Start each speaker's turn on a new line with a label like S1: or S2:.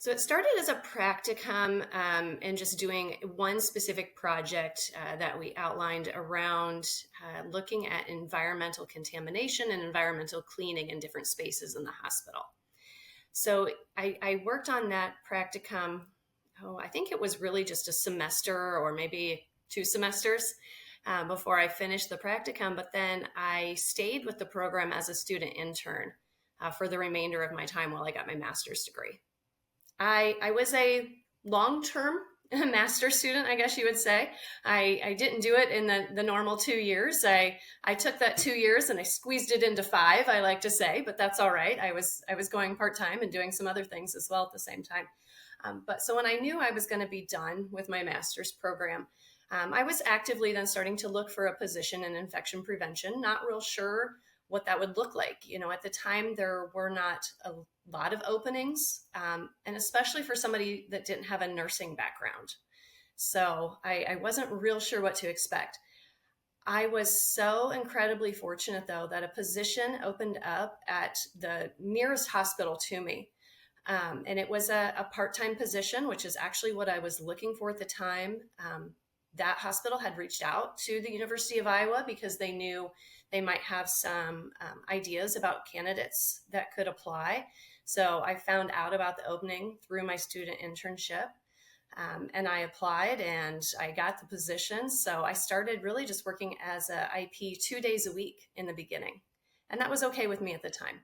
S1: So it started as a practicum and just doing one specific project that we outlined around looking at environmental contamination and environmental cleaning in different spaces in the hospital. So I worked on that practicum. Oh, I think it was really just a semester or maybe 2 semesters before I finished the practicum. But then I stayed with the program as a student intern for the remainder of my time while I got my master's degree. I was a long-term master student, I guess you would say. I didn't do it in the normal 2 years. I took that 2 years and I squeezed it into five, I like to say, but that's all right. I was going part-time and doing some other things as well at the same time. But so when I knew I was going to be done with my master's program, I was actively then starting to look for a position in infection prevention, not real sure what that would look like. At the time, there were not a lot of openings, and especially for somebody that didn't have a nursing background. So I wasn't real sure what to expect. I was so incredibly fortunate, though, that a position opened up at the nearest hospital to me. And it was a part-time position, which is actually what I was looking for at the time. That hospital had reached out to the University of Iowa because they knew they might have some ideas about candidates that could apply. So I found out about the opening through my student internship, and I applied and I got the position. So I started really just working as a IP 2 days a week in the beginning. And that was okay with me at the time.